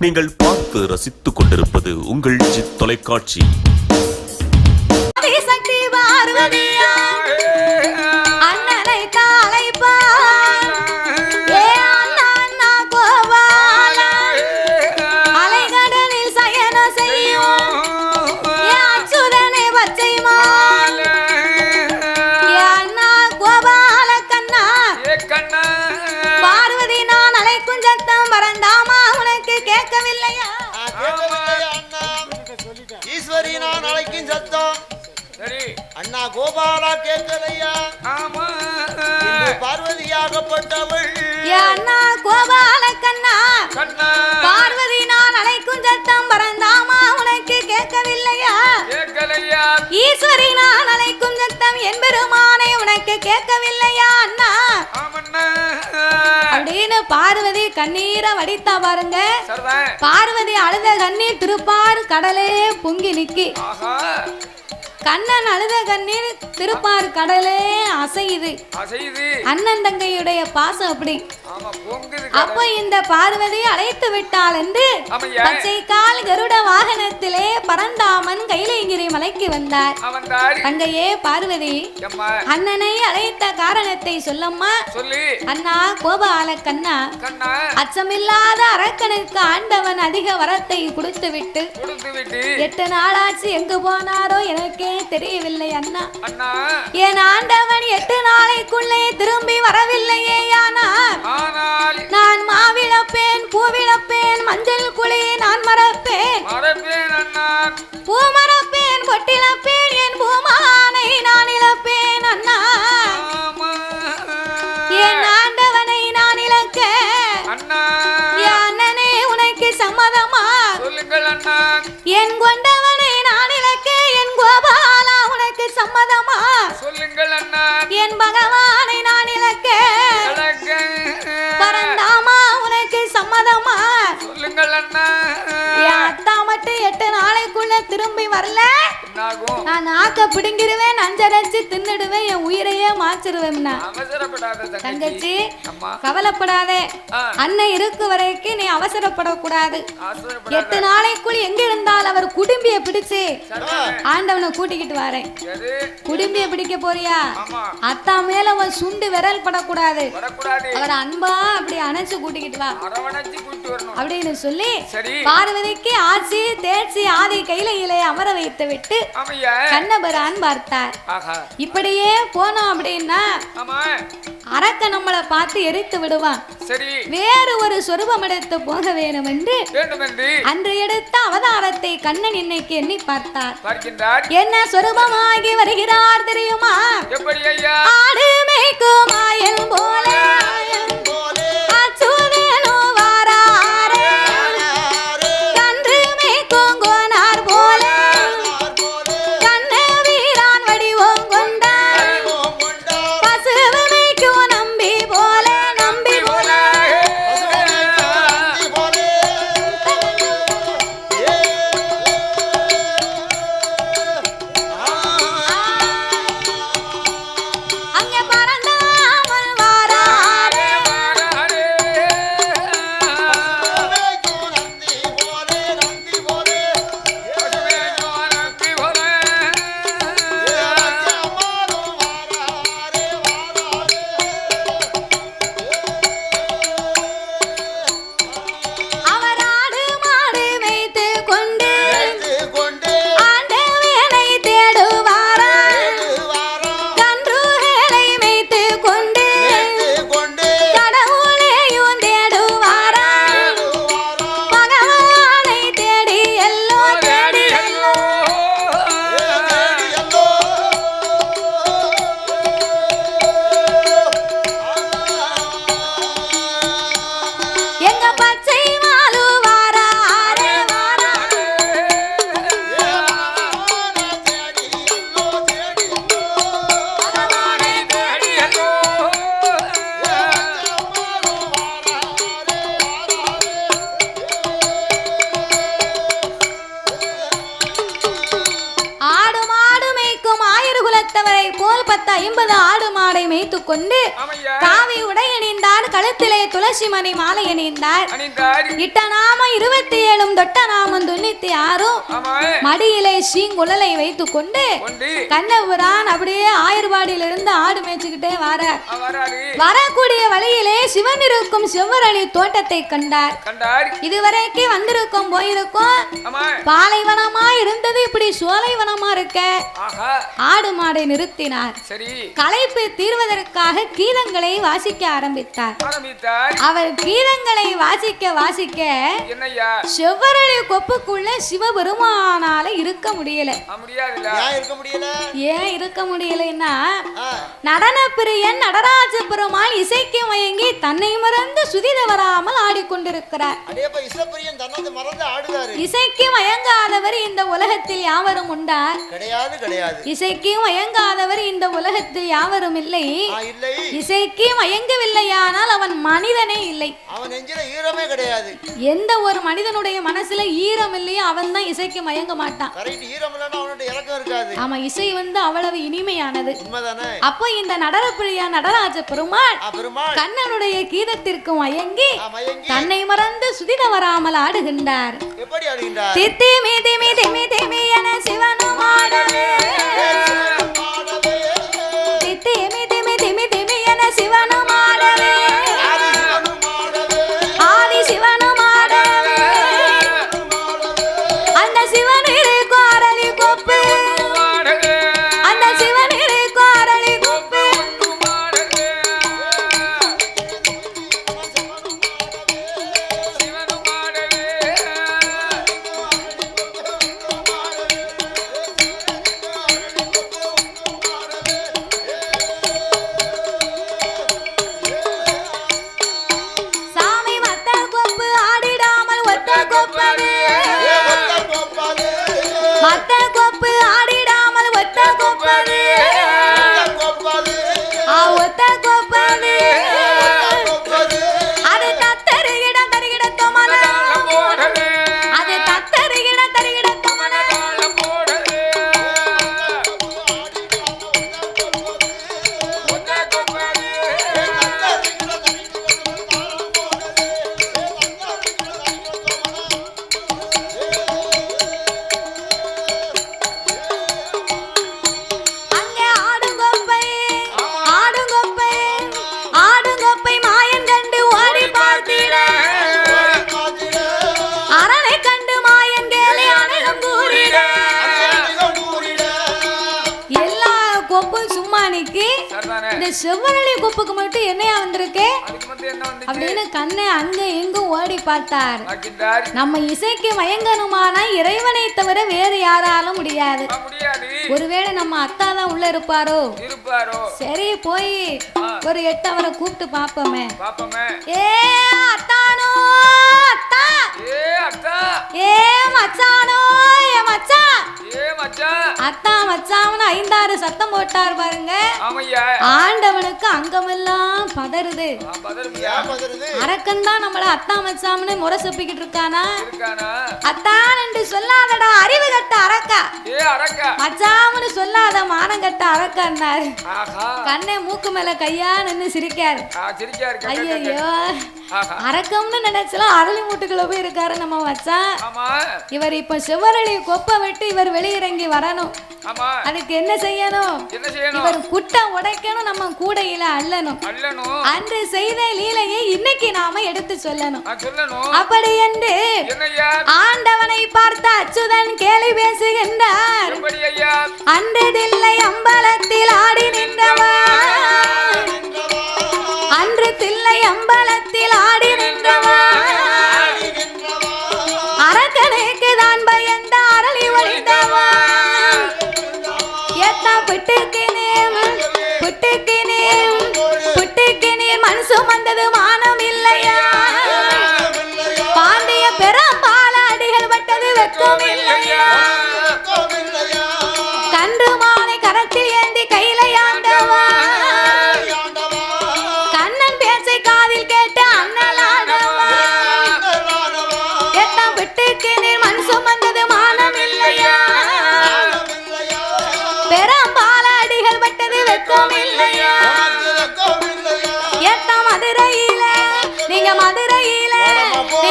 நீங்கள் பார்த்து ரசித்துக் கொண்டிருப்பது உங்கள் ஜித் தொலைக்காட்சி. அண்ணா கோபாலா கேட்கலையா? பார்வதியாகப்பட்டவள் அண்ணா கோபால கண்ணா பார்வதி நான் அழைக்கும் சத்தம் பரந்தாமா உனக்கு கேட்கவில்லையா? ஈஸ்வரி நான் அழைக்கும் சத்தம் என் பெருமானே உனக்கு கேட்கவில்லையா அண்ணா? அப்படின்னு பார்வதி கண்ணீரை வடித்தா பாருங்க. பார்வதி அழுத கண்ணீர் திருப்பார் கடலே பொங்கி நிக்கி. கண்ணன் அழுத கண்ணீர் திருப்பார் கடலே அசையுது. அண்ணன் தங்கையுடைய பாசம் அப்படி. அப்ப இந்த பார்வதி அழைத்து விட்டாள் என்று பச்சை கால் கருட வாகனத்திலே பரந்தாமன் கைலைங்கிரி மலைக்கு வந்தார். தங்கையே பார்வதி, அண்ணனை அழைத்த காரணத்தை சொல்லம்மா. அண்ணா கோபால கண்ணா, அச்சமில்லாத அரக்கனுக்கு ஆண்டவன் அதிக வரத்தை கொடுத்து விட்டு 8 நாளாச்சு எங்கு போனாரோ எனக்கே தெரியவில்லை அண்ணா. என் ஆண்டவன் 8 நாளைக்குள்ளே திரும்பி வரவில்லையே. நான் மாவிழப்பேன், பூவிழப்பேன், மஞ்சள் குழி நான் மறப்பேன், பூ மறப்பேன், பொட்டிழப்பேன், என் பூமானை நான் இழப்பேன் அண்ணா. என் ஆண்டவனை நான் இழக்க என் அண்ணனே உனக்கு சம்மதமா? என் கொண்டவனை நான் இழக்க என் கோபாலா உனக்கு சம்மதமா? என் பகவானை நான் இழக்க பரந்தாமா உனக்கு சம்மதமா? என் அத்தா மட்டும் 8 நாளைக்குள்ள திரும்பி வரல, நான் நாக்க பிடுங்கிடுவேன், நஞ்சரைச்சு தின்னுடுவேன், என் உயிரையே மாச்சிருவேன். தங்கச்சி கவலைப்படாதே, அண்ணன் இருக்கு வரைக்கும் நீ அவசரப்படக்கூடாது. 8 நாளைக்குள் எங்க இருந்தால் அவர் குடும்பிய பிடிச்சு ஆண்டவனை கூட்டிக்கிட்டு வரேன். குடும்பிய பிடிக்க போறியா? அத்தா மேல அவன் சுண்டு விரல் படக்கூடாது, அவர் அன்பா அப்படி அணைச்சு கூட்டிக்கிட்டு வா அப்படின்னு சொல்லி பார்வதிக்கு ஆட்சி தேர்ச்சி ஆதி கையிலே அமர வைத்து விட்டு கண்ணபிரான் பார்த்தார். இப்படியே போனோம் அப்படின்னா அரக்க நம்மளை பார்த்து எரித்து விடுவான். வேறு ஒரு சொரூபம் எடுத்து போக வேண்டும் என்று அன்று எடுத்த அவதாரத்தை கண்ணன் இன்னைக்கு எண்ணி பார்த்தார். என்ன சொரூபமாகி வருகிறார் தெரியுமா? ஆடு மேய்க்கும் மாயன் போல அங்கே பறந்தாமல் வாராரே பார்த்து 50 ஆடு மாடை மேய்த்து கொண்டு காவி உடை அணிந்தார், கழுத்திலே துளசி மணி மாலை அணிந்தார். இட்ட நாமம் 27 தொட்ட நாமம் 96. மடியிலே சீங்குழலை வைத்து கொண்டு கண்ணபுரான் அப்படியே ஆயர்பாடியிலிருந்து ஆடு மேய்ச்சிக்கிட்டே வரக்கூடிய வழியிலே சிவன் இருக்கும் செவ்வரளி தோட்டத்தை கண்டார். இதுவரைக்கு வந்திருக்கும் போயிருக்கும் பாலைவனமா இருந்தது, இப்படி சோலைவனமா இருக்க ஆடு மாடை நிறுத்தினார். களைப்பு தீர்வதற்காக கீதங்களை வாசிக்க ஆரம்பித்தார். அவர் கீதங்களை வாசிக்க வாசிக்க செவ்வரளி கொப்புக்குள்ள சிவபெருமானால இருக்க முடியல. ஏன் இருக்க முடியலன்னா நடன பிரியன் நடராஜ பெருமாள் இசைக்கு மயங்கி தன்னை மறந்து சுதித வராமல் ஆடிக்கொண்டிருக்கிறார். இசைக்கு மயங்காதவர் இந்த உலகத்தில் யாவரும் உண்டார்? இசைக்கு மயங்காதவர் இந்த உலகத்தில் யாவரும் இல்லை. இசைக்கு மயங்கவில்லையானால் அவன் மனிதனே இல்லை. எந்த ஒரு மனிதனுடைய மனசுல ஈரம் இல்லையோ அவன் தான் இசைக்கு மயங்க மாட்டான். ஆமா, இசை அவ்வளவு இனிமையானது. அப்போ இந்த நடனப்பிரியா நடராஜ பெருமாள் கண்ணனுடைய கீதத்திற்கு மயங்கி தன்னை மறந்து சுதித வராமல் ஆடுகின்றார். தித்தி மீதி மீதி மீதி மீயன சிவனும் ஆடவே, தித்தி மீதி மீதி மீதி மீயன சிவனும் ஆடவே, ஆதி சிவனும் ஆடவே, அந்த சிவனிலே கோரலி கொப்பு, அந்த சிவனிலே கோரலி கொப்பு, சாமி மத்த கொப்பு ஆடிடாமல் ஒத்த கொப்பது, மத்த கொப்பு ஆடிடாமல் ஒத்த கொப்பது, ஒத்த கொப்பது, அது தத்தருகிட தருகிட தொமன, அது தத்தருகிட தருகிட தொமன, அங்கே ஆடுங்கொப்பை ஆடுங்கொப்பை ஆடுங்கொப்பை மாயன் கண்டு ஓடி பார்த்திட, அரணை கண்டு மாயன் கேலி அனைகம் கூறிட, எல்லா கொப்பும் சும்மா நிக்கி இந்த செவ்வரளி கொப்புக்கு மட்டும் என்னையா வந்திருக்கு அப்படின்னு கண்ணை அங்க எங்கும் ஓடி பார்த்தார். நம்ம இசைக்கு மயங்கனுமானா இறைவனை தவிர வேறு யாராலும் முடியாது. ஒருவேளை நம்ம அத்தா தான் உள்ள இருப்பாரோ? சரி, போய் ஒரு 8 அவரை கூப்பிட்டு பாப்போமே. ஏ அத்தானோ, அத்தா, ஏ மச்சானோ, ஏ மச்சான், அத்தா மச்சான்னு 5-6 சத்தம் போட்டார் பாருங்க. ஆண்டவனுக்கு அங்கமெல்லாம் பதறுது. அரக்கன் தான் நம்மள அத்தா மச்சாம்னு முறை சொப்பிக்கிட்டு இருக்கானா? அத்தான் என்று சொல்லாதடா அறிவு கட்ட அரக்கா, மச்சாம்னு சொல்லாத மானம் கட்ட அரக்கான்னாரு. கண்ணே மூக்கு மேல கையா நின்னு சிரிக்காரு. ஐயோ, அரக்கம்னு நினைச்சலாம் அரளி மூட்டுக்குள்ள போய் இருக்காரு நம்ம மச்சான். இவர் இப்ப செவ்வரளி கொப்பை விட்டு இவர் வெளியிறங்கி வரணும். அதுக்கு என்ன செய்யணும்? இவர் குட்டை உடைக்கணும், நம்ம கூடையில அள்ளணும். அன்று செய்த லீலையை இன்னைக்கு நாம எடுத்து சொல்லணும். அப்படி என்று ஆண்டவனை பார்த்த அச்சுதன் கேலி பேசுகின்றார். அன்று தில்லை அம்பலத்தில் ஆடி நின்றவன், அன்று தில்லை அம்பலத்தில் ஆடி நின்றவன், அரக்கனுக்கு தான் பயந்த அரளி ஒளிந்தவன், ஏத்தா புட்டுக்கு நீர் புட்டுக்கு நீர் புட்டுக்கு நீர் மண் சுமந்தது மானம் இல்லையா, பாண்டிய பெரும்பால அடிகள் பட்டது வெக்கம் இல்லையா, கன்று மாலை கரத்தில் ஏந்தி கையில ஆண்டவன், கண்ணன் பேச்சை காதில் கேட்டு அண்ணலா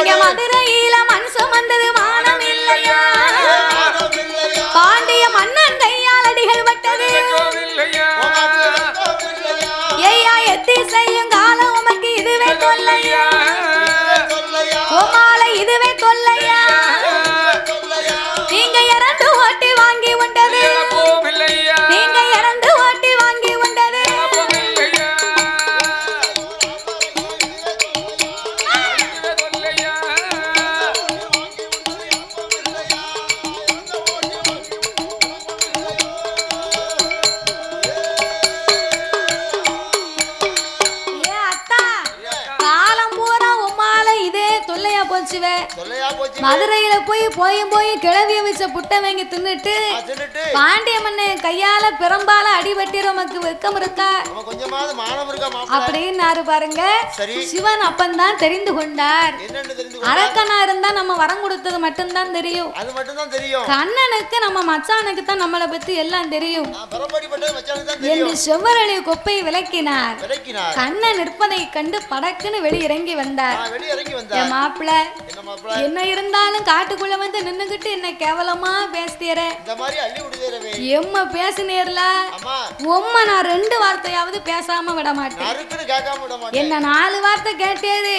இங்க மதுரையில மனுஷன் வந்தது மானம் இல்லையா பாண்டிய மன்னன் கையால் அடிகள் பட்டது ஐயா எத்தி செய்யும் காலம் உமக்கு இதுவே தொல்லையா கோமாலை இதுவே தொல்லையா நீங்க இரண்டு ஓட்டி வாங்கி உண்டது நீங்க இரண்டு ஓட்டி வாங்கி உண்டது மதுரையில போய் கிளவிய வச்ச புட்டை வாங்கி தின்னுட்டு பாண்டிய மன்னன் கையால பெரும்பால அடிபட்டி நமக்கு வெக்கம் இருக்கா அப்படின்னு பாருங்க. சிவன் அப்பந்தான் தெரிந்து கொண்டார் அரக்கனா இருந்தா நம்ம வரம் கொடுத்தது மட்டும்தான் தெரியும் கண்ணனுக்கு நம்ம மச்சானுக்கு தான் நம்மளை பத்தி எல்லாம் தெரியும் என்று செவ்வரளி கொப்பை விளக்கினார். கண்ணன் நிற்பதை கண்டு படக்குன்னு வெளியிறங்கி வந்தார். மாப்பிள்ள என்ன இருந்தாலும் காட்டுக்குள்ள வந்து நின்னுகிட்டு என்ன கேவலமா பேசியற எம்ம பேசினேர்ல உம்மை நான் 2 வார்த்தையாவது பேசாம விட மாட்டேன். என்ன 4 வார்த்தை கேட்டேது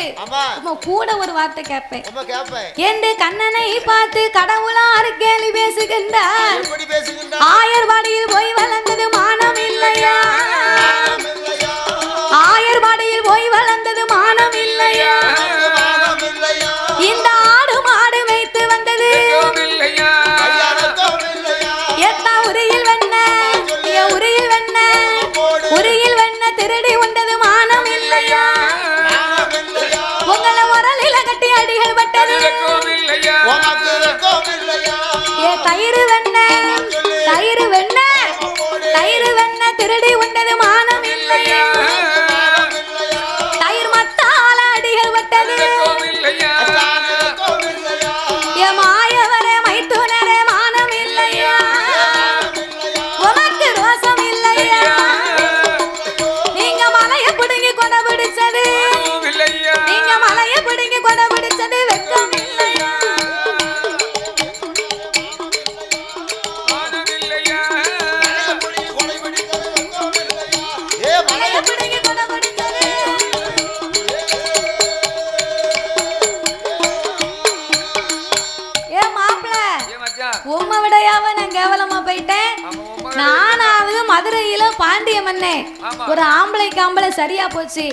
கூட ஒரு வார்த்தை கேட்பேன் என்று கண்ணனை பார்த்து கடவுளாறு கேள்வி பேசுகின்றார். ஆயர்வாடியில் போய் வளர்ந்தது மானம் இல்லையா ஆயர்வாடியில் போய் வளர்ந்தது மானம் இல்லையா இந்த ஆடு மாடு வைத்து வந்தது எத்தா உரியில் வெண்ண உரியில் வெண்ண திருடி உண்டது மானம் இல்லையா உங்களை உரலில கட்டி அடிகள் பட்டது தயிர் வெண்ண திருடி உண்டது மானம் இல்லையா தயிர் மத்தால அடிகள் பட்டது மாயவரே மைத்துனரே மானம் இல்லையா உனக்கு ரோசம் இல்லையா நீங்க மலைய பிடுங்கி கொடை பிடிச்சது நீங்க மலைய பிடுங்கி கொடை பிடிச்சது வெக்கம் இல்லையா மலைய பிடுங்கி கொடை பிடிச்சது உம்மை விடையாவ நான் கேவலமா போயிட்டேன். நானாவது மதுரையில பாண்டிய மன்னே ஒரு ஆம்பளை சரியா போச்சு.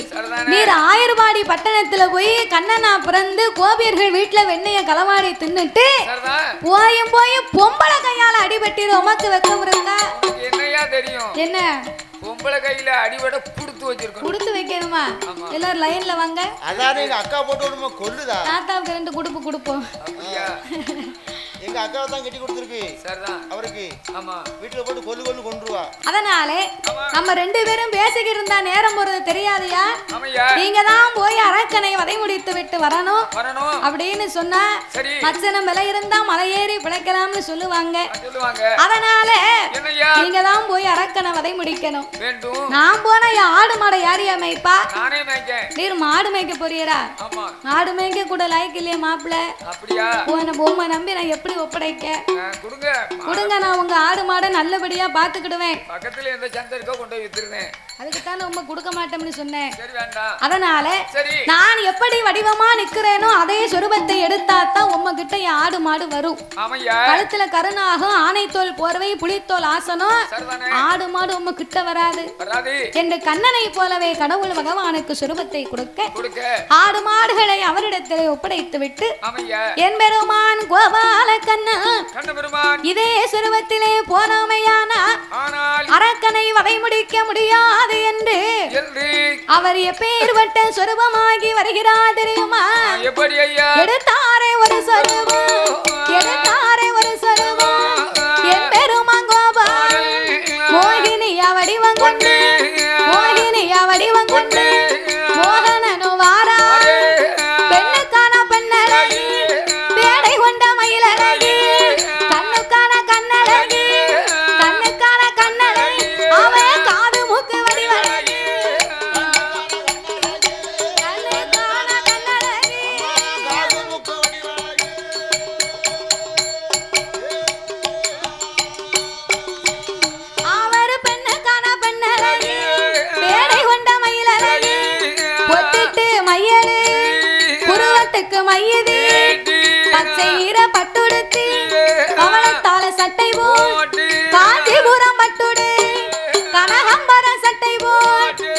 நீர் ஆயர்வாடி பட்டணத்துல போய் கண்ணனா பிறந்து கோபியர்கள் வீட்டுல வெண்ணைய களவாடி தின்னுட்டு போய் பொம்பளை கையால அடிபட்டிரு உமக்கு வெக்கம் இருக்கா? என்னையா தெரியும் என்ன பொம்பளை கையில அடிபட குடுத்து வைக்கணுமா? எல்லாரும் லைன்ல வாங்க. அதானே எங்க அக்கா போட்டு விடுமா கொல்லுதா. தாத்தாவுக்கு 2 குடுப்பு கொடுப்போம். எங்க அக்காவை தான் கட்டி கொடுத்துருக்கு. சரிதான். அவருக்கு ஆமா வீட்டுல போட்டு கொல்லு கொன்றுவா. அதனாலே நம்ம 2 பேரும் பேசிக்கிட்டு இருந்தா நேரம் போறது தெரியாதியா? நீங்க தான் போய் அரக்கனை வதை முடித்து விட்டு வரணும் அப்படின்னு சொன்னா மச்சனம் விலை இருந்தா மலை ஏறி பிழைக்கலாம்னு சொல்லுவாங்க. அதனால நீங்க தான் போய் அரக்கனை வதை முடிக்கணும். நான் போன ஆடு மாடை யாரையா மேய்ப்பா? நீர் மாடு மேய்க்க போறீரா? மாடு மேய்க்க கூட லாய்க்கு இல்லையா மாப்பிள்ள? போன பொம்மை நம்பி நான் எப்படி ஒப்படைக்க? கொடுங்க நான் உங்க ஆடு மாடை நல்லபடியா பாத்துக்கிடுவேன். பக்கத்துல எந்த சந்தை இருக்கோ கொண்டு போய் வித்துறேன். அதுக்கு தான் உங்க கொடுக்க மாட்டேன்னு சொன்னேன். அதனால நான் எப்படி வடிவமா நிக்கிறேனோ அதே சொரூபத்தை எடுத்தா தான் உங்ககிட்ட என் ஆடு மாடு வரும். கழுத்துல கருணாகும் ஆனைத்தோல் போர்வை புலித்தோல் ஆசனம் ஆடு மாடு உங்க கிட்ட வராது என்று கண்ணனை போலவே கடவுள் பகவானுக்கு சொரூபத்தை கொடுக்க ஆடு மாடுகளை அவரிடத்திலே ஒப்படைத்து விட்டு என் பெருமான் கோபால கண்ணன் இதே சொரூபத்திலே போனமையான அரக்கனை வதை முடிக்க முடியாது என்று அவர் எப்பேர்பட்ட சொரூபமாகி வருகிறார் தெரியுமா? எடுத்தாரே ஒரு சொரூபம் என் பெருமான் கோபால் மோகினியா வடிவம் கொண்டு மோகனனு வாரார் பெண்ணுக்கான பெண்ணழகி பேடை கொண்ட மயிலழகி கண்ணுக்கான கண்ணழகி அவன் காது மூக்கு வடிவழகி கண்ணுக்கான கண்ணழகி கழுத்துக்கு மையதி பச்சை ஈர பட்டுடுத்தி பவளத்தால சட்டை போட்டு காஞ்சிபுரம் பட்டுடு கனகம்பர சட்டை போட்டு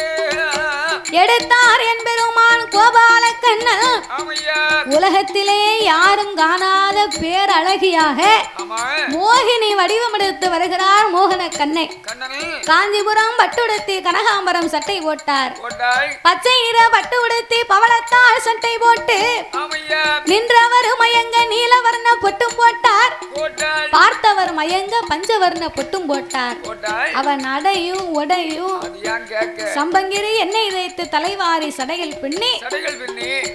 எடுத்தார் என் பெருமான் கோபால கண்ணன் உலகத்திலே யாரும் காணாத பேரழகியாக மோகினி வடிவமெடுத்து வருகிறார் மோகன கண்ணை காஞ்சிபுரம் பட்டுடுத்தி கனகாம்பரம் சட்டை போட்டார் பச்சை ஈர பட்டு உடுத்தி பவளத்தால் சட்டை போட்டு நின்றவர் மயங்க நீலவர்ண பொட்டும் போட்டார் பார்த்தவர் மயங்க பஞ்சவர்ண பொட்டும் போட்டார் அவன் அடையும் உடையும் சம்பங்கிரி எண்ணெய் வைத்து தலைவாரி சடையில் பின்னி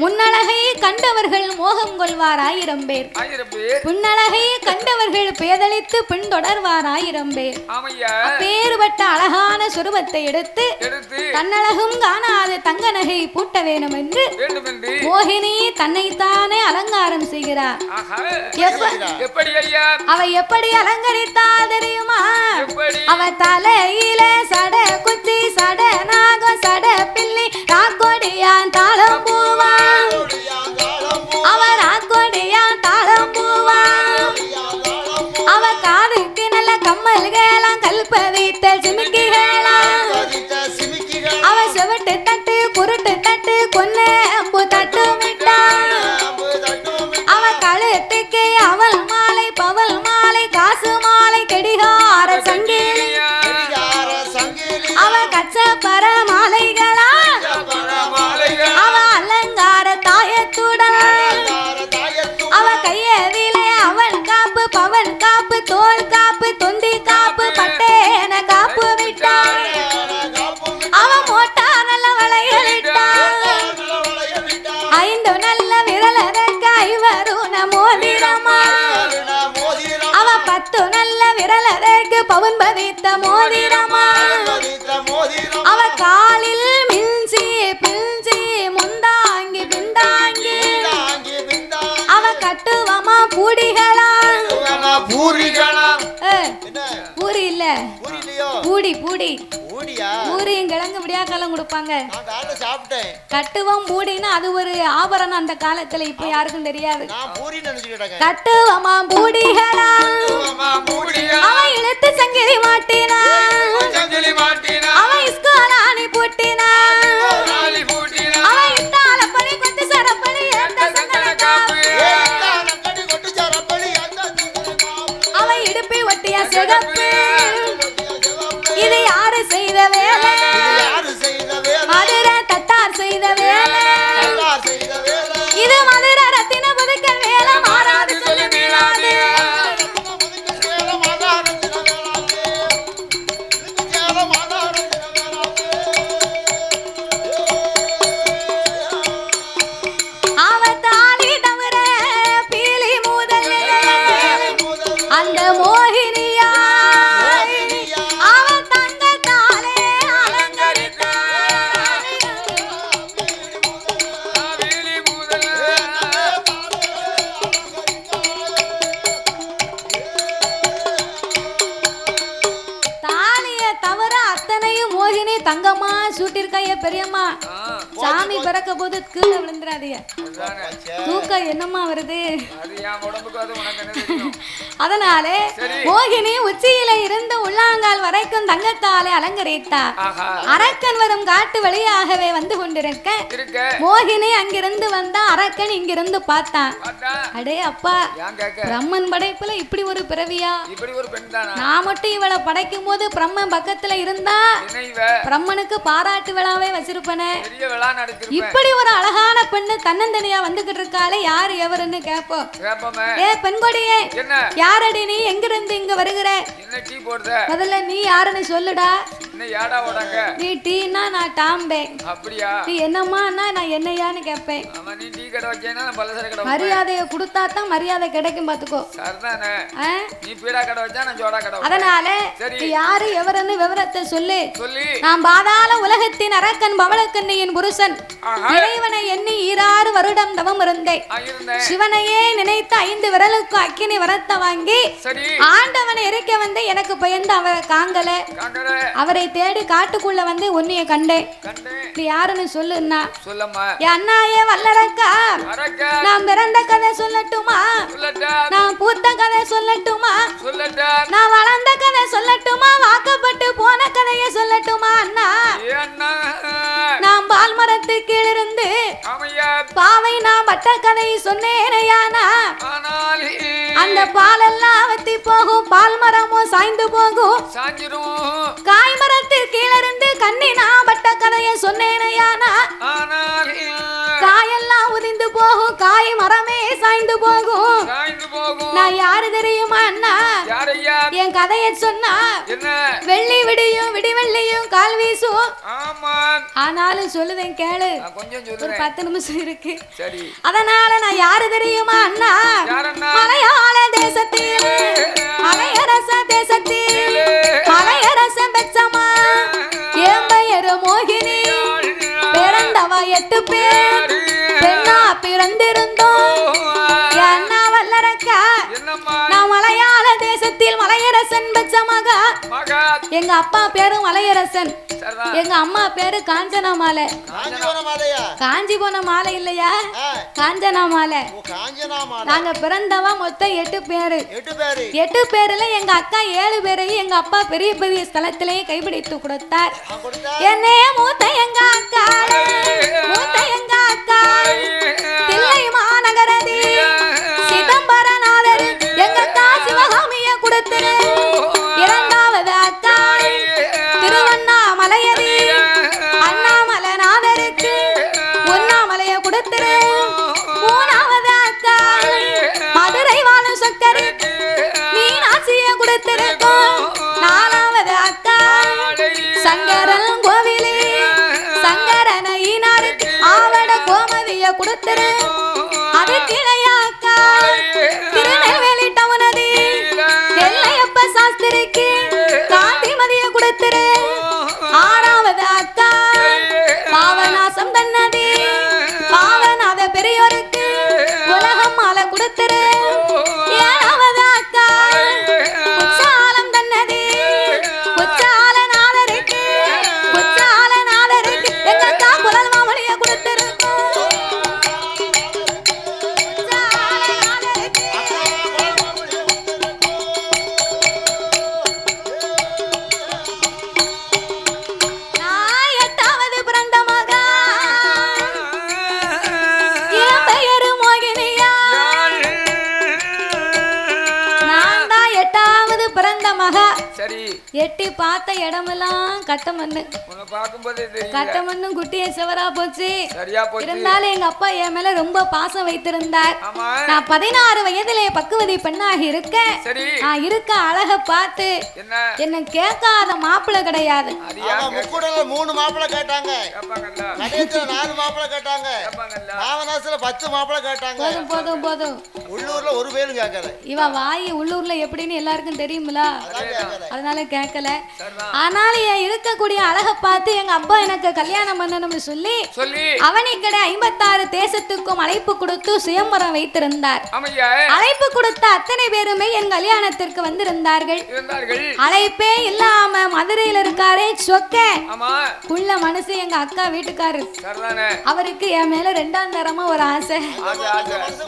முன்னழகை கண்டவர்கள் மோகம் கொள்வார் 1000 பேர் முன்னழகை கண்டவர்கள் பேதளித்து பின் தொடர்வார் 1000 பேர் பேறுபட்ட அழகான சுரூபத்தை எடுத்து தன்னழகும் காணாத தங்க நகை பூட்ட வேணும் என்று மோகினி தன்னைத்தானே அலங்காரம் செய்கிறார் அவ எப்படி அலங்கரித்தால் தெரியுமா அவ தலையில சட குச்சி சட நாகம் சட பில்லி ராக்கோடியான் தாளம் பூவா அவ ராக்கோடியான் தாளம் பூவா அவ காதுக்கு நல்ல கம்மல்களாம் கல்பவித்த சிமிக்கிகளாம் அவ செவட்டு தட்டு குருட்டு தட்டு கொன்ன அம்பு தட்டு விட்டான் அவ கழுத்துக்கு அவள் மாலை பவல் மாலை காசு மாலை கெடிகார சங்கிலி அவ கச்சப்பர மாலைகளா அவ அலங்கார தாயத்துடன் அவ கையவிலே அவள் காப்பு பவன் காப்பு தோல் காப்பு தொந்தி காப்பு பட்டேன காப்பு விட்டாள் அவ மோட்டா நல்ல வளையலிட்டாள் 5 நல்ல விரலரக்க 5 மோதிரமா அவ 10 நல்ல விரலரக்கு பவுன் பதித்த மோதிரமா அவ காலில் மில்சி பில்சி முந்தாங்கி பிந்தாங்கி அவ கட்டுவமா பூடிகளா பூரி இல்ல பூடி பூடி பூரியும் கிழங்கு விடியாக்காலம் கொடுப்பாங்க கட்டுவம் பூடினா அது ஒரு ஆபரணம் அந்த காலத்துல இப்ப யாருக்கும் தெரியாது கட்டுவமா பூடிகளா அவ இழுத்து சங்கிலி மாட்டினா அவ இஸ்கோலானி பூட்டினா அவ இட்டால படி கொத்து சரப்படி ஏத்த சங்கட காப்பு அவ இடுப்பை ஒட்டிய சிகப்பு இது யாரு செய்த வேலை மதுரை தட்டார் செய்த வேலை இது மதுரை ரத்தின புதுக்கல் வேலை மாறாது சொல்லி மீளாது அவத்தாலி தவிர பீலி முதல் அந்த மோகினியா அவ தங்கத்தாலே அலங்கரித்தாள் தாலிய தவிர அத்தனையும் மோகினி தங்கம்மா சூட்டிருக்கைய பெரியம்மா சாமி பிறக்க போது கீழே விழுந்துடாதீங்க தூக்கம் என்னம்மா வருது அதனாலே மோகினி உச்சியில இருந்து உள்ளாங்கால் வரைக்கும் தங்கத்தாலே அலங்கரித்தார் அரக்கன் வரும் காட்டு வழியாகவே வந்து கொண்டிருக்க மோகினி அங்கிருந்து வந்தா அரக்கன் இங்கிருந்து பார்த்தான் அடே அப்பா பிரம்மன் படைப்புல இப்படி ஒரு பிறவியா நான் மட்டும் இவளை படைக்கும் போது பிரம்மன் பக்கத்துல இருந்தா பிரம்மனுக்கு பாராட்டு விழாவே வச்சிருப்பனே இப்படி ஒரு அழகான பெண்ணு தன்னந்தனியா வந்துகிட்டு இருக்காளே யாரு எவருன்னு கேப்போம் ஏ பெண்கொடியே யாரடி நீ எங்கிருந்து இங்க வருகிற முதல்ல நீ யாருன்னு சொல்லுடா நீ டீனா நான் டாம்பே நீ என்னம்மான்னா நான் என்னையான்னு கேட்பேன் மரியாதைய கொடுத்தா தான் மரியாதை கிடைக்கும் பாத்துக்கோ அதனால யாரு எவருன்னு விவரத்தை சொல்லு நான் பாதாள உலகத்தின் அரக்கன் பவளக்கண்ணியின் புருஷன் இறைவனை எண்ணி 6 வருடம் தவம் இருந்தேன் சிவனையே நினைத்து 5 விரலுக்கு அக்கினி வரத்த வாங்கி ஆண்டவனை இறைக்க வந்து எனக்கு பயந்து அவரை காங்கல அவரை உன்னை தேடி காட்டுக்குள்ள வந்து உன்னைய கண்டேன். நீ யாருன்னு சொல்லுன்னா? சொல்லம்மா. என் அண்ணாயே வல்லரக்கா, நான் பிறந்த கதை சொல்லட்டுமா? நான் பூத்த கதை சொல்லட்டுமா? நான் வளர்ந்த கதை சொல்லட்டுமா? வாக்கப்பட்டு போன கதையை சொல்லட்டுமா? அண்ணா, நான் பால் மரத்து கீழிருந்து பாவை நான் பட்ட கதையை சொன்னேனையானா, அந்த பாலெல்லாம் வத்தி போகும், பால் மரமும் சாய்ந்து போகும், காய் மரத்து கீழிருந்து கண்ணி நான் பட்ட கதையை சொன்னேனையானா, காயெல்லாம் உதிந்து போகும், காய் மரமே சாய்ந்து போகும். நான் யாரு தெரியுமா அண்ணா? என் கதையை சொன்னா வெள்ளி விடியும், விடிவெள்ளியும் கால் வீசும். ஆனாலும் சொல்லுதேன் கேளு, ஒரு 10 நிமிஷம் இருக்கு. அதனால நான் யாரு தெரியுமா அண்ணா? மலையாள தேசத்தில், மலையரச தேசத்தில், மலையரச பெச்சமா, என் பெயரு மோகினி, பிறந்தவ 8 பேர், பெண்ணா பிறந்திருந்தோம். அண்ணா வல்லரக்கா, நான் மலையாள தேசத்தில் மலையரசன் பெற்ற மகா. எங்க அப்பா பேரு மலையரசன், எங்க அம்மா பேரு காஞ்சனா மாலை. காஞ்சி போன மாலை இல்லையா, காஞ்சனா மாலை. நாங்க பிறந்தவா மொத்தம் 8 பேரு. 8 பேருல எங்க அக்கா 7 பேரையும் எங்க அப்பா பெரிய பெரிய ஸ்தலத்திலேயே கைப்பிடித்து கொடுத்தார். என்னே மூத்த எங்க அக்கா, மூத்த எங்க அக்கா தில்லை மாநகரதி சிதம்பரநாதர் எங்க அக்கா சிவகாமிய கொடுத்துரு. இரண்டாவது அக்கா திருவண்ணாமலையதி அண்ணாமலைநாதருக்கு ஒண்ணாமலைய கொடுத்துரு. மூணாவது அக்கா மதுரை வாழும் சொக்கரு மீனாட்சிய கொடுத்திருக்கோம். நாலாவது அக்கா சங்கரன் கோவிலே சங்கரனையினாருக்கு ஆவட கோமதிய கொடுத்துரு. அது கிளையா அக்கா திருநெல்வேலி டவுனதி நெல்லையப்ப சாஸ்திரிக்கு காந்திமதிய கொடுத்துரு. ஆறாவது அக்கா பாவநாசம் தன்னதி பாவநாத பெரியோருக்கு உலகம் மாலை கொடுத்துரு. ஏழாவது அக்கா உச்சாலம் தன்னதி உச்சாலநாதருக்கு உச்சாலநாதருக்கு எங்க அக்கா குரல் மாமணிய கொடுத்துரு. எட்டி பார்த்த இடமெல்லாம் கட்டமண்ணு, கட்டமண்ணும் குட்டிய சிவரா போச்சு. இருந்தாலும் எங்க அப்பா என் மேல ரொம்ப பாசம் வைத்திருந்தார். நான் 16 வயதிலே பக்குவதி பெண்ணாகி இருக்க, நான் இருக்க அழக பார்த்து என்ன கேட்காத மாப்பிள்ளை கிடையாது. 3 மாப்பிள்ளை கேட்டாங்க, 4 மாப்பிள்ளை கேட்டாங்க, பாவநாசத்துல 10 மாப்பிள்ளை கேட்டாங்க. போதும் போதும் போதும், உள்ளூர்ல ஒரு பேரும் கேட்கல. இவ வாய் உள்ளூர்ல எப்படின்னு எல்லாருக்கும் தெரியுமில, அதனால கேட்கல. ஆனாலும் இருக்கக்கூடிய அழக பார்த்து எங்க அப்பா எனக்கு கல்யாணம் பண்ணணும்னு சொல்லி அவனிக்கடை 56 தேசத்துக்கும் அழைப்பு கொடுத்து சுயம்பரம் வைத்திருந்தார். அழைப்பு கொடுத்த அத்தனை பேருமே என் கல்யாணத்திற்கு வந்திருந்தார்கள். அழைப்பே இல்லாம மதுரையில இருக்காரே சொக்க குள்ள மனசு எங்க அக்கா வீட்டுக்காரரு, அவருக்கு என் மேல 2ஆம் தரமா ஒரு ஆசை.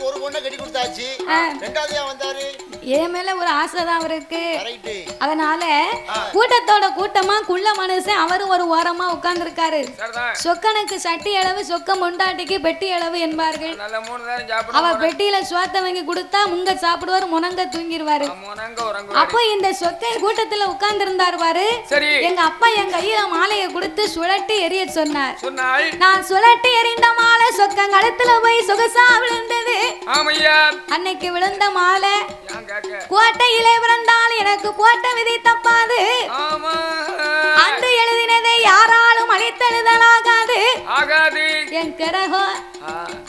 ஒரு பொண்ணை கட்டி கொடுத்தாச்சு, ரெண்டாவதா வந்தாரு. என் மேல ஒரு ஆசைதான் அவருக்கு. அதனால கூட்டத்தோட கூட்டமா குள்ள மனுஷன் அவரு ஒரு ஓரமா உட்கார்ந்து இருக்காரு. சொக்கனுக்கு சட்டி அளவு, சொக்க மொண்டாட்டிக்கு பெட்டி அளவு என்பார்கள். அவ பெட்டியில சோத்த வாங்கி கொடுத்தா முங்க சாப்பிடுவாரு, முனங்க தூங்கிடுவாரு. அப்போ இந்த சொக்க கூட்டத்துல உட்கார்ந்து இருந்தாரு பாரு. எங்க அப்பா என் கையில மாலையை கொடுத்து சுழட்டி எரிய சொன்னார். நான் சுழட்டி எறிந்த மாலை சொக்க கழுத்துல போய் சொகசா விழுந்தது. அன்னைக்கு விழுந்த மாலை கோட்டையிலே பிறந்தால் எனக்கு போட்ட விதி தப்பாது. அன்று எழுதினதை யாராலும் அழித்தெழுதலாகாது. என் கிரகம்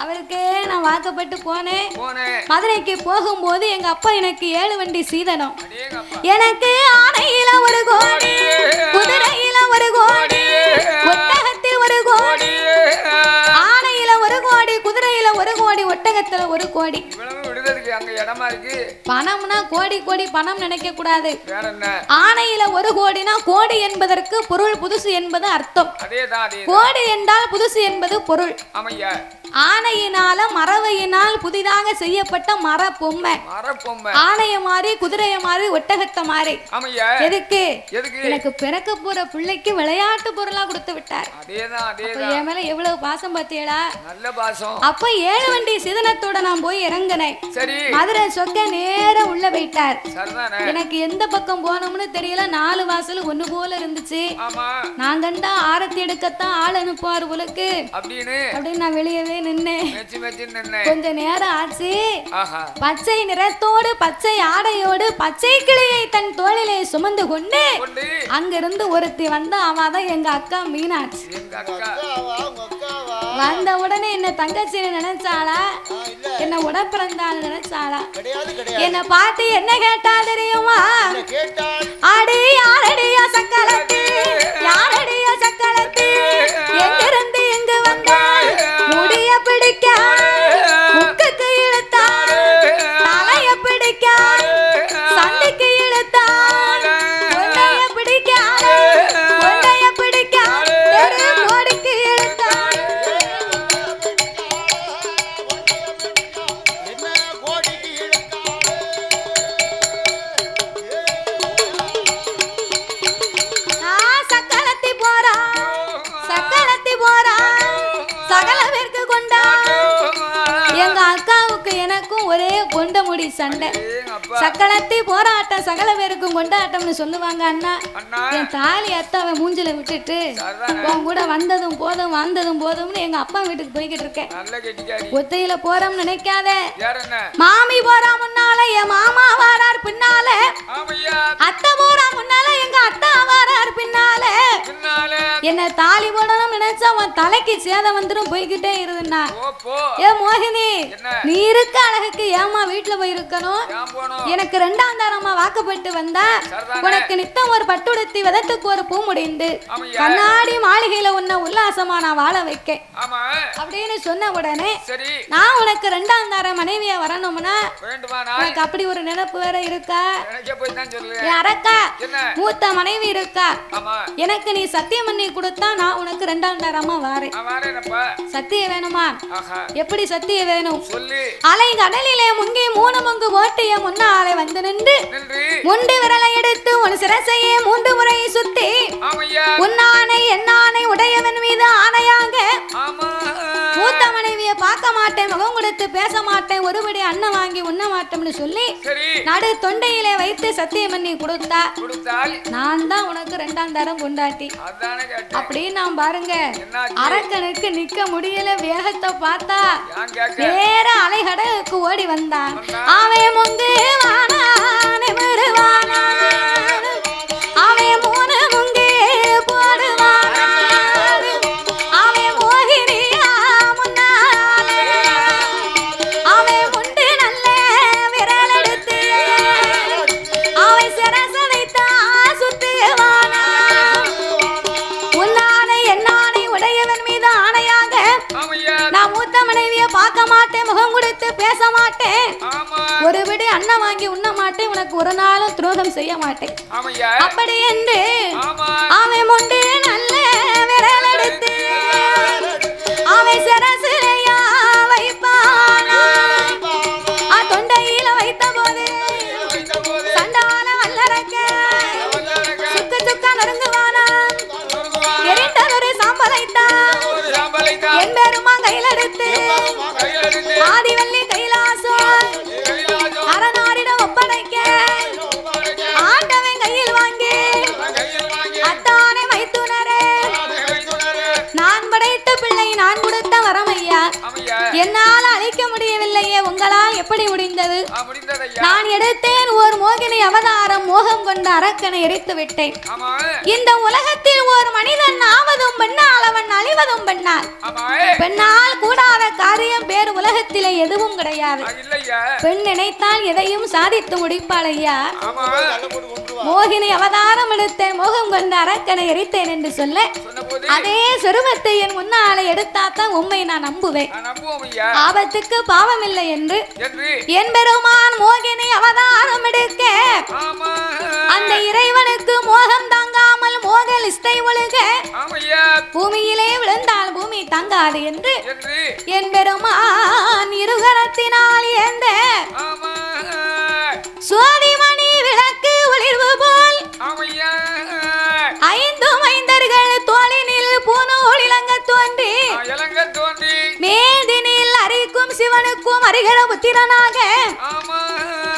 அவருக்கே நான் வாக்கப்பட்டு போனேன். மதுரைக்கு போகும்போது எங்க அப்பா எனக்கு 7 வண்டி சீதனம். எனக்கு ஆணையில 1 கோடி, குதிரையில 1 கோடி, ஒட்டகத்தில் 1 கோடி, ஆணையில 1 கோடி, குதிரையில 1 கோடி, ஒட்டகத்துல 1 கோடி. இவ்வளவு விடுறதுக்கு அங்க இடமா இருக்கு. பணம்னா கோடி கோடி பணம் நினைக்க கூடாது. வேற என்ன? ஆணையில 1 கோடினா கோடி என்பதற்கு பொருள் புதுசு என்பது அர்த்தம். அதேதான். கோடி என்றால் புதுசு என்பது பொருள். ஆமையா. ஆணையினால மரவையினால் புதிதாக செய்யப்பட்ட மர பொம்மை. ஆணைய மாறி குதிரைய மாறி ஒட்டகத்தை மாறி. எதுக்கு? எனக்கு பிறக்க போற பிள்ளைக்கு விளையாட்டு பொருளா கொடுத்து விட்டார். என் மேல எவ்வளவு பாசம் பாத்தியடா. நல்ல பாசம். அப்ப 7 வண்டி சிதனத்தோட நான் போய் இறங்கினேன். மதுரை சொக்க நேரம் உள்ள போயிட்டார். எனக்கு எந்த பக்கம் போனோம்னு தெரியல. 4 வாசல் ஒண்ணு போல இருந்துச்சு. நான் கண்டா ஆரத்தி எடுக்கத்தான் ஆள் அனுப்புவார் உலக்கு அப்படின்னு நான் வெளியவே கொஞ்ச நேரம் ஆச்சு. பச்சை நிறத்தோடு பச்சை ஆடையோடு பச்சை கிளியை தன் தோளிலே சுமந்து கொண்டு அங்கிருந்து ஒருத்தி வந்தா. அவதான் எங்க அக்கா மீனாட்சி. வந்த உடனே என்ன தங்கச்சி நினைச்சாளா, என்ன உடப்பிறந்தாள் நினைச்சாளா? என்ன பார்த்து என்ன கேட்டா தெரியுமா? அடி யாரடியா சக்கலத்தி, யாரடியா சக்கலத்தி, எங்கிருந்து எங்கு வந்தாள், முடிய பிடிக்க முக்குக்கு இழுத்தாள், தலைய பிடிக்க சண்டைக்கு இழுத்தாள், ஒன்றைய பிடிக்க ஒன்றைய பிடிக்க தெரு கோடிக்கு இழுத்தாள். சக்கலத்தி போறா, சக்கலத்தி போறா, சகல பேருக்கு கொண்டா. எங்க அக்காவுக்கு எனக்கும் ஒரே கொண்ட முடி சண்டை. சக்கலத்தி போராட்டம் சகல பேருக்கும் கொண்டாட்டம்னு சொல்லுவாங்க. அண்ணா என் தாலி அத்தாவை மூஞ்சில விட்டுட்டு உன் கூட வந்ததும் போதும் வந்ததும் போதும்னு எங்க அப்பா வீட்டுக்கு போய்கிட்டு இருக்கேன். ஒத்தையில போறோம்னு நினைக்காத. மாமி போறா முன்னால என் மாமா வாரார் பின்னால, அத்தை போறா முன்னால எங்க அத்தா வாரார் பின்னால. என்ன தாலி போடணும் நினைச்சா உன் தலைக்கு சேதம் வந்துடும். போய்கிட்டே இருதுன்னா ஏ மோகினி, நீ இருக்க அழகுக்கு ஏமா வீட்டுல போய் இருக்கணும்? எனக்கு 2ஆம் தாரமா வாக்கப்பட்டு வந்தா உனக்கு நித்தம் ஒரு பட்டுடுத்தி விதத்துக்கு ஒரு பூ முடிந்து கண்ணாடி மாளிகையில உன்னை உல்லாசமா நான் வாழ வைக்க அப்படின்னு சொன்ன உடனே நான் உனக்கு 2ஆம் தார மனைவியா வரணும்னா உனக்கு அப்படி ஒரு நினைப்பு வேற இருக்கா? அரக்கா மூத்த மனைவி இருக்கா, எனக்கு நீ சத்தியம் பண்ணி கொடுத்தா நான் உனக்கு 2ஆம் தாரமா வாரேன். சத்தியம் வேணுமா? எப்படி சத்தியம் வேணும்? அலை கடலிலே முங்கி 3 முங்கு ஓட்டிய முன்னாலே வந்து நின்று முண்டு விரலை எடுத்து உன் சிரசையே 3 முறை சுத்தி உன்னானை என்னானை உடையவன் மீது ஆணையாக மூத்த மனைவிய பார்க்க மாட்டேன், முகம் கொடுத்து பேச மாட்டேன், ஒருபடி அன்னம் வாங்கி உண்ண மாட்டோம்னு சொல்லி நடு தொண்டையிலே வைத்து சத்தியம் பண்ணி கொடுத்தால் நான் தான் உனக்கு 2ஆம் தரம் கொண்டாட்டி. அப்படின்னு நான் பாருங்க அரக்கனுக்கு நிக்க முடியல. வேகத்தை பார்த்தா வேற அலைகடலுக்கு ஓடி வந்தான். அவன் முங்கு வானானே வருவானா, அவன் 3 முங்கு போடுவானா, அவன் மோகினியா முன்னாலே, அவன் முண்டு நல்ல விரல் எடுத்து அவன் சிரசனைத்தான் சுத்துவானா. உன்னானை என்னானை உடையவன் மீது ஆணையாக நான் மூத்த மனைவிய பார்க்க மாட்டேன், முகம் கொடுத்து பேச மாட்டேன், ஒருபடி அன்னம் வாங்கி உண்ண மாட்டேன், உனக்கு ஒரு நாளும் துரோகம் செய்ய மாட்டேன். அப்படி என்று அவன் முண்டு நல்ல விரல் எடுத்து அவன் சிரசிலையா வைப்பானா. தொண்டையில வைத்த போது சண்டால வல்லரக்க சுக்கு சுக்கா நொறுங்குவானா. எரிண்டலொரு சாம்பலைத்தான் என் பெருமா கையில் எடுத்து ஆதிவல்லி கைலாசம் அரணாரிடம் ஒப்படைக்க ஆண்டவன் கையில் வாங்கி அத்தானை வைத்துனரே, நான் படைத்த பிள்ளை நான் கொடுத்த வரமையா, என்னால் அழிக்க முடியவில்லையே, உங்களால் எப்படி முடிந்தது? நான் எடுத்தேன் ஒரு மோகினி அவதாரம், மோகம் கொண்ட அரக்கனை எரித்து விட்டேன். இந்த உலகத்தில் ஒரு மனிதன் ஆவதும் பெண்ணால், அவன் அழிவதும் பெண்ணால். பெண்ணால் கூடாத காரியம் பேர் உலகத்திலே எதுவும் கிடையாது. பெண் நினைத்தால் எதையும் சாதித்து முடிப்பாள் ஐயா. மோகினி அவதாரம் எடுத்தேன், மோகம் கொண்ட அரக்கனை எரித்தேன் என்று சொல்ல அதே சொருபத்தை என் முன்னாலே எடுத்தாத்தான் உண்மை நான் நம்புவேன். ஆபத்து பாவத்துக்கு பாவம் இல்லை என்று என்று என் பெருமான் மோகினி அவதாரம் எடுக்க ஆமா அந்த இறைவனுக்கு மோகம் தாங்காமல் மோக லிஸ்டை ஒழுக ஆமையா பூமியிலே விழுந்தால் பூமி தங்காது என்று என்று என் பெருமான் இருகரத்தினால் ஏந்த ஆமா சோதிமணி விளக்கு ஒளிர்வு போல் ஆமையா ஐந்து மைந்தர்கள் தோளினில் பூநூல் இளங்க தோன்றி இளங்க தோன்றி மேதினில் அரிக்கும் சிவனுக்கும் அரிகர புத்திரனாக ஆமா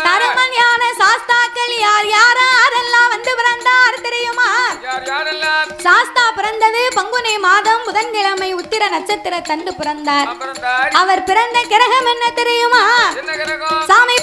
தருமன் ஞான சாஸ்தாக்கள் யார் யாரெல்லாம் வந்து பிறந்தார் தெரியுமா? யார் யாரெல்லாம் சாஸ்தா பிறந்தது பங்குனி மாதம் புதன்கிழமை உத்திர நட்சத்திர தண்டு பிறந்தார். பிறந்தார் அவர் பிறந்த கிரகம் என்ன தெரியுமா? என்ன கிரகம்? சாமி